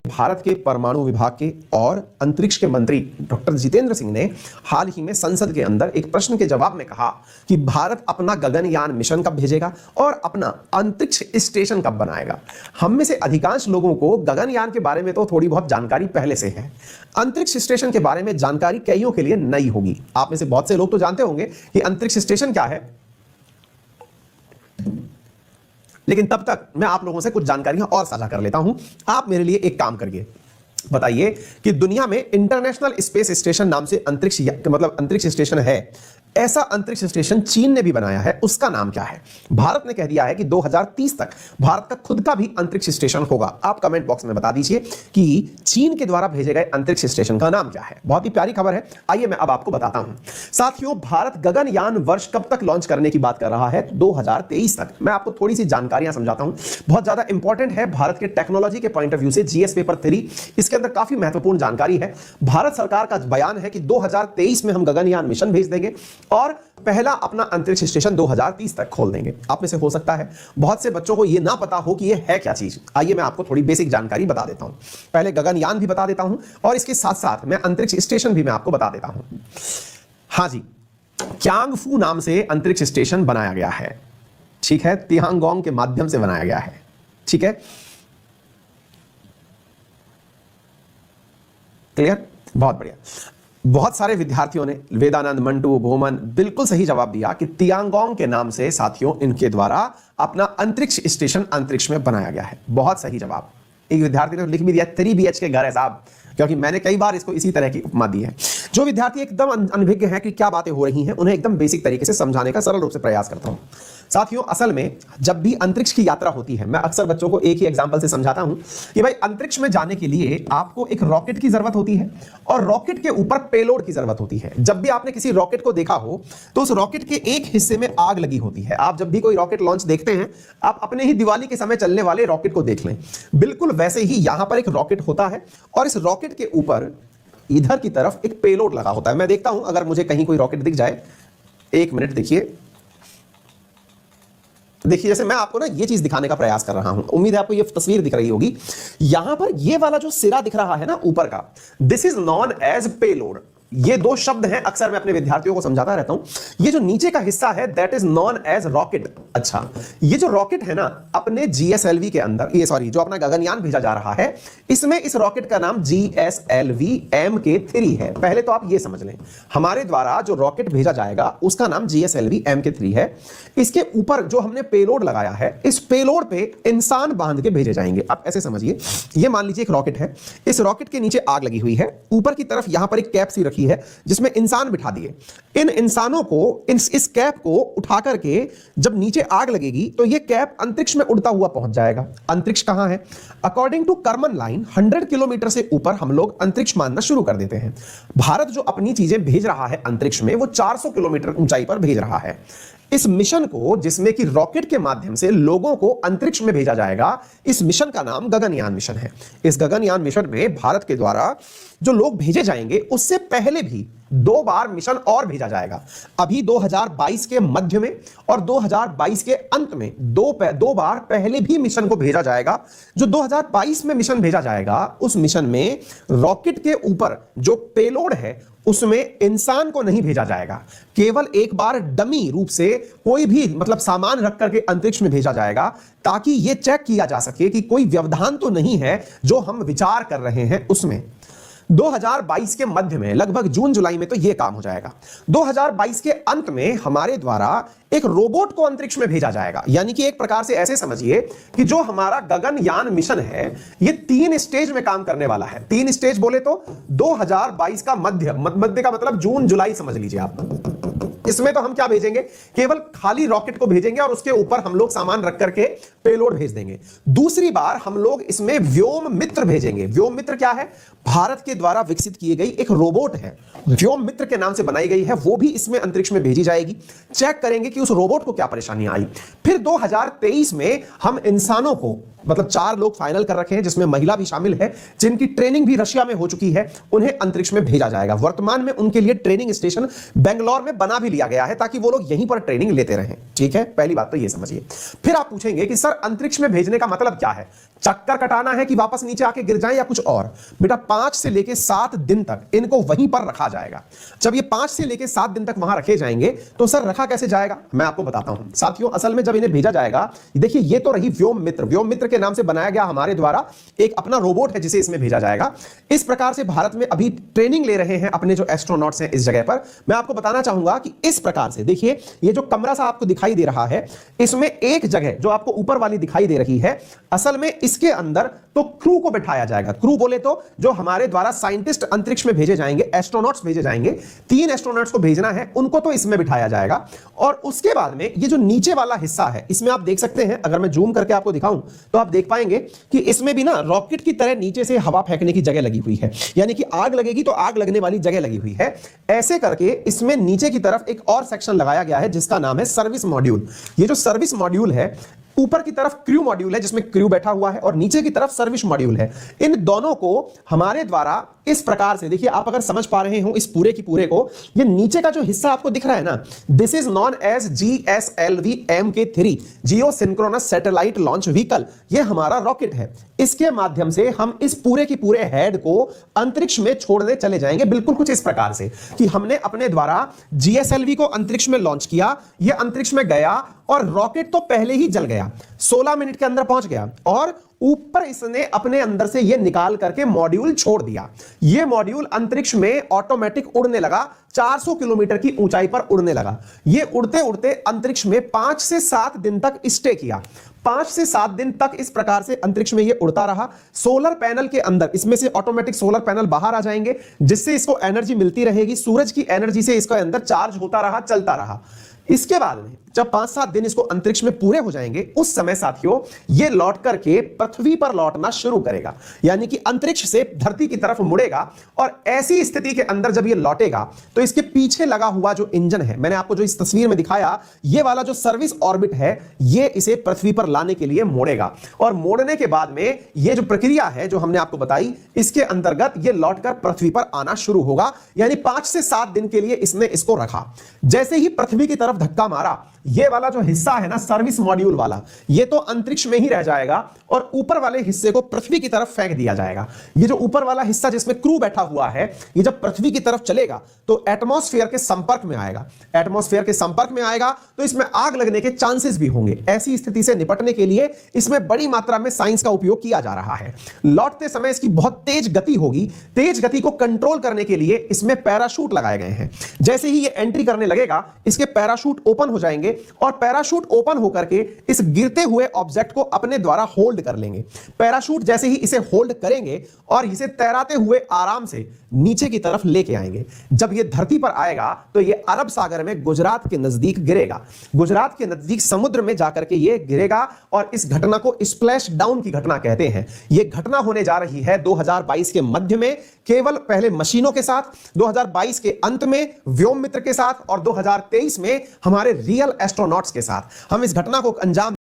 भारत के परमाणु विभाग के और अंतरिक्ष के मंत्री डॉक्टर जितेंद्र सिंह ने हाल ही में संसद के अंदर एक प्रश्न के जवाब में कहा कि भारत अपना गगनयान मिशन कब भेजेगा और अपना अंतरिक्ष स्टेशन कब बनाएगा। हम में से अधिकांश लोगों को गगनयान के बारे में तो थोड़ी बहुत जानकारी पहले से है, अंतरिक्ष स्टेशन के बारे में जानकारी कईयों के लिए नई होगी। आप में से बहुत से लोग तो जानते होंगे कि अंतरिक्ष स्टेशन क्या है, लेकिन तब तक मैं आप लोगों से कुछ जानकारियां और साझा कर लेता हूं। आप मेरे लिए एक काम करिए, बताइए कि दुनिया में इंटरनेशनल स्पेस स्टेशन नाम से अंतरिक्ष स्टेशन है, ऐसा अंतरिक्ष स्टेशन चीन ने भी बनाया है, उसका नाम क्या है। भारत ने कह दिया है कि 2030 तक भारत का खुद का भी अंतरिक्ष स्टेशन होगा। आप कमेंट बॉक्स में बता दीजिए कि चीन के द्वारा भेजे गए अंतरिक्ष स्टेशन का नाम क्या है। बहुत ही प्यारी खबर है, आइए मैं अब आपको बताता हूं। साथियों, भारत गगनयान वर्ष कब तक लॉन्च करने की बात कर रहा है? 2023 तक। मैं आपको थोड़ी सी जानकारियां समझाता हूं, बहुत ज्यादा इंपॉर्टेंट है भारत के टेक्नोलॉजी के पॉइंट ऑफ व्यू से। जीएस पेपर 3 इसके अंदर काफी महत्वपूर्ण जानकारी है। भारत सरकार का बयान है कि 2023 में हम गगनयान मिशन भेज देंगे और पहला अपना अंतरिक्ष स्टेशन 2030 तक खोल देंगे। आप में से हो सकता है बहुत से बच्चों को यह ना पता हो कि यह है क्या चीज। आइए मैं आपको थोड़ी बेसिक जानकारी बता देता हूं। पहले गगनयान भी बता देता हूं और इसके साथ साथ मैं अंतरिक्ष स्टेशन भी मैं आपको बता देता हूं। हां जी, क्यांगफू नाम से अंतरिक्ष स्टेशन बनाया गया है, ठीक है, तिहांगोंग के माध्यम से बनाया गया है, ठीक है, क्लियर, बहुत बढ़िया। बहुत सारे विद्यार्थियों ने, वेदानंद, मंटू, भोमन, बिल्कुल सही जवाब दिया कि तियांगोंग के नाम से साथियों इनके द्वारा अपना अंतरिक्ष स्टेशन अंतरिक्ष में बनाया गया है। बहुत सही जवाब। एक विद्यार्थी ने लिख भी दिया 3 BH के घर है साहब, क्योंकि मैंने कई बार इसको इसी तरह की उपमा दी है। जो विद्यार्थी एकदम अनभिज्ञ हैं कि क्या बातें हो रही हैं, उन्हें एकदम बेसिक तरीके से समझाने का सरल रूप से प्रयास करता हूं। साथियों, असल में जब भी अंतरिक्ष की यात्रा होती है, मैं अक्सर बच्चों को एक ही एग्जांपल से समझाता हूं कि भाई अंतरिक्ष में जाने के लिए आपको एक रॉकेट की जरूरत होती है और रॉकेट के ऊपर पेलोड की जरूरत होती है। जब भी आपने किसी रॉकेट को देखा हो तो उस रॉकेट के एक हिस्से में आग लगी होती है। आप जब भी कोई रॉकेट लॉन्च देखते हैं, आप अपने ही दिवाली के समय चलने वाले रॉकेट को देख लें, बिल्कुल वैसे ही यहां पर एक रॉकेट होता है और इस रॉकेट के ऊपर इधर की तरफ एक पेलोड लगा होता है। मैं देखता हूं अगर मुझे कहीं कोई रॉकेट दिख जाए, 1 मिनट देखिए, जैसे मैं आपको ना ये चीज दिखाने का प्रयास कर रहा हूं, उम्मीद है आपको ये तस्वीर दिख रही होगी। यहां पर ये वाला जो सिरा दिख रहा है ना ऊपर का, this is known as payload. ये 2 शब्द हैं, अक्सर मैं अपने विद्यार्थियों को समझाता रहता हूं। ये जो नीचे का हिस्सा है that is known as rocket. अच्छा, ये जो रॉकेट है ना अपने GSLV के अंदर, ये सॉरी जो अपना गगनयान भेजा जा रहा है, इसमें इस रॉकेट का नाम GSLV Mk3 है। पहले तो आप ये समझ लें, हमारे द्वारा जो रॉकेट भेजा जाएगा उसका नाम GSLV Mk3 है। इसके ऊपर जो हमने पेलोड लगाया है, इस पेलोड पे इंसान बांध के भेजे जाएंगे। आप ऐसे समझिए, ये मान लीजिए एक रॉकेट है, इस रॉकेट के नीचे आग लगी हुई है, ऊपर की तरफ यहां पर एक कैप सी रखी है जिसमें इंसान बिठा दिए। इन इंसानों को इस कैप को उठा करके जब नीचे आग लगेगी तो यह कैप अंतरिक्ष में उड़ता हुआ पहुंच जाएगा। अंतरिक्ष कहां है? According to Karman line 100 kilometre से ऊपर हम लोग अंतरिक्ष मानना शुरू कर देते हैं। भारत जो अपनी चीजें भेज रहा है अंतरिक्ष में, वो 400 किलोमीटर ऊंचाई पर भेज रहा है। इस मिशन को, जिसमें कि रॉकेट के माध्यम से लोगों को अंतरिक्ष में भेजा जाएगा, इस मिशन का नाम गगनयान मिशन है। इस गगनयान मिशन में भारत के द्वारा जो लोग भेजे जाएंगे, उससे पहले भी 2 बार मिशन और भेजा जाएगा। अभी 2022 के मध्य में और 2022 के अंत में 2 बार पहले भी मिशन को भेजा जाएगा। जो 2022 में मिशन भेजा जाएगा, उस मिशन में रॉकेट के ऊपर जो पेलोड है उसमें इंसान को नहीं भेजा जाएगा, केवल एक बार डमी रूप से कोई भी सामान रख करके अंतरिक्ष में भेजा जाएगा, ताकि यह चेक किया जा सके कि कोई व्यवधान तो नहीं है जो हम विचार कर रहे हैं उसमें। 2022 के मध्य में, लगभग जून जुलाई में तो यह काम हो जाएगा। 2022 के अंत में हमारे द्वारा एक रोबोट को अंतरिक्ष में भेजा जाएगा। यानी कि एक प्रकार से ऐसे समझिए कि जो हमारा गगनयान मिशन है, यह 3 स्टेज में काम करने वाला है। 3 स्टेज बोले तो 2022 का मध्य का मतलब जून जुलाई समझ लीजिए आप। इसमें तो हम क्या भेजेंगे? केवल खाली रॉकेट को भेजेंगे और उसके ऊपर हम लोग सामान रख करके पेलोड भेज देंगे। दूसरी बार हम लोग इसमें व्योम मित्र भेजेंगे। व्योम मित्र क्या है? भारत के के द्वारा विकसित की गई एक रोबोट है, व्योम मित्र के नाम से बनाई गई है, वो भी इसमें अंतरिक्ष में भेजी जाएगी। चेक करेंगे कि उस रोबोट को क्या परेशानी आई। फिर 2023 में हम इंसानों को, मतलब 4 लोग फाइनल कर रखे हैं जिसमें महिला भी शामिल है, जिनकी ट्रेनिंग भी रशिया में हो चुकी है, उन्हें अंतरिक्ष में भेजा जाएगा। वर्तमान में उनके लिए ट्रेनिंग स्टेशन बेंगलोर में बना भी लिया गया है ताकि वो लोग यहीं पर ट्रेनिंग लेते रहें। ठीक है, पहली बात तो ये समझिए। फिर आप पूछेंगे कि सर अंतरिक्ष में भेजने का मतलब क्या है? चक्कर कटाना है कि वापस नीचे आके गिर जाएं या कुछ और? बेटा 5 से लेके 7 दिन तक इनको वहीं पर रखा जाएगा। जब ये 5 से लेके 7 दिन तक वहां रखे जाएंगे तो सर रखा कैसे जाएगा, मैं आपको बताता हूं। साथियों, असल में जब इन्हें भेजा जाएगा, देखिए ये तो रही व्योम मित्र। व्योम मित्र के नाम से बनाया गया हमारे द्वारा एक अपना रोबोट है जिसे इसमें भेजा जाएगा। इस प्रकार से भारत में अभी ट्रेनिंग ले रहे हैं अपने जो एस्ट्रोनॉट्स हैं इस जगह पर। मैं आपको बताना चाहूंगा कि इस प्रकार से देखिए, ये जो कमरा सा आपको दिखाई दे रहा है, इसमें एक जगह जो आपको ऊपर वाली दिखाई दे रही है, असल में इसके अंदर तो क्रू को बिठाया जाएगा। क्रू बोले तो जो हमारे द्वारा साइंटिस्ट अंतरिक्ष में भेजे जाएंगे, एस्ट्रोनॉट्स भेजे जाएंगे, 3 एस्ट्रोनॉट्स को भेजना है, उनको तो इसमें बिठाया जाएगा। और उसके बाद में ये जो नीचे वाला हिस्सा है, इसमें आप देख सकते हैं, अगर मैं जूम करके आपको दिखाऊं तो आप देख पाएंगे कि इसमें भी ना रॉकेट की तरह नीचे से हवा फेंकने की जगह लगी हुई है, यानी कि आग लगेगी तो आग लगने वाली जगह लगी हुई है। ऐसे करके इसमें नीचे की तरफ एक और सेक्शन लगाया गया है जिसका नाम है सर्विस मॉड्यूल। ये जो सर्विस मॉड्यूल है, ऊपर की तरफ क्रू मॉड्यूल है जिसमें क्रू बैठा हुआ है और नीचे की तरफ सर्विस मॉड्यूल है। इन दोनों को हमारे द्वारा इस प्रकार से, देखिए आप अगर समझ पा रहे हो इस पूरे की पूरे को, ये नीचे का जो हिस्सा आपको दिख रहा है ना, this is known as GSLV MK3 geosynchronous satellite launch vehicle. ये हमारा रॉकेट है। इसके माध्यम से हम इस पूरे की पूरे हेड को अंतरिक्ष में छोड़ने चले जाएंगे। बिल्कुल कुछ इस प्रकार से कि हमने अपने द्वारा GSLV को अंतरिक्ष में लॉन्च किया, ये अंतरिक्ष में गया और रॉकेट तो पहले ही जल गया, 16 मिनट के अंदर पहुंच गया, और ऊपर इसने अपने अंदर से ये निकाल करके मॉड्यूल छोड़ दिया। ये मॉड्यूल अंतरिक्ष में ऑटोमेटिक उड़ने लगा, 400 किलोमीटर की ऊंचाई पर उड़ने लगा। ये उड़ते उड़ते अंतरिक्ष में 5 से 7 दिन तक स्टे किया। 5 से 7 दिन तक इस प्रकार से अंतरिक्ष में ये उड़ता रहा। सोलर पैनल के अंदर इसमें से ऑटोमेटिक सोलर पैनल बाहर आ जाएंगे जिससे इसको एनर्जी मिलती रहेगी। सूरज की एनर्जी से इसका अंदर चार्ज होता रहा, चलता रहा। इसके बाद में जब 5-7 दिन इसको अंतरिक्ष में पूरे हो जाएंगे, उस समय साथियों ये लौट करके पृथ्वी पर लौटना शुरू करेगा, यानी कि अंतरिक्ष से धरती की तरफ मुड़ेगा। और ऐसी स्थिति के अंदर जब ये लौटेगा तो इसके पीछे लगा हुआ जो इंजन है, मैंने आपको जो इस तस्वीर में दिखाया, ये वाला जो सर्विस ऑर्बिट है, ये इसे पृथ्वी पर लाने के लिए मोड़ेगा। और मोड़ने के बाद में ये जो प्रक्रिया है जो हमने आपको बताई, इसके अंतर्गत ये लौटकर पृथ्वी पर आना शुरू होगा। यानी 5 से 7 दिन के लिए इसने इसको रखा। जैसे ही पृथ्वी की तरफ धक्का मारा, ये वाला जो हिस्सा है ना सर्विस मॉड्यूल वाला, ये तो अंतरिक्ष में ही रह जाएगा और ऊपर वाले हिस्से को पृथ्वी की तरफ फेंक दिया जाएगा। ये जो ऊपर वाला हिस्सा जिसमें क्रू बैठा हुआ है, ये जब पृथ्वी की तरफ चलेगा तो एटमॉस्फेयर के संपर्क में आएगा। एटमॉस्फेयर के संपर्क में आएगा तो इसमें आग लगने के चांसेस भी होंगे। ऐसी स्थिति से निपटने के लिए इसमें बड़ी मात्रा में साइंस का उपयोग किया जा रहा है। लौटते समय इसकी बहुत तेज गति होगी। तेज गति को कंट्रोल करने के लिए इसमें पैराशूट लगाए गए हैं। जैसे ही ये एंट्री करने लगेगा, इसके पैराशूट ओपन हो जाएंगे और पैराशूट ओपन होकर के इस गिरते हुए ऑब्जेक्ट को अपने द्वारा होल्ड कर लेंगे। पैराशूट जैसे ही इसे होल्ड करेंगे और इसे तैराते हुए आराम से नीचे की तरफ लेके आएंगे। जब ये धरती पर आएगा तो ये अरब सागर में गुजरात के नजदीक गिरेगा। गुजरात के नजदीक समुद्र में जाकर के ये गिरेगा और इस घटना को स्प्लैश डाउन की घटना कहते हैं। ये घटना होने जा रही है 2022 के मध्य में, केवल पहले मशीनों के साथ, 2022 के अंत में व्योम मित्र के साथ और 2023 में हमारे रियल एस्ट्रोनॉट्स के साथ हम इस घटना को अंजाम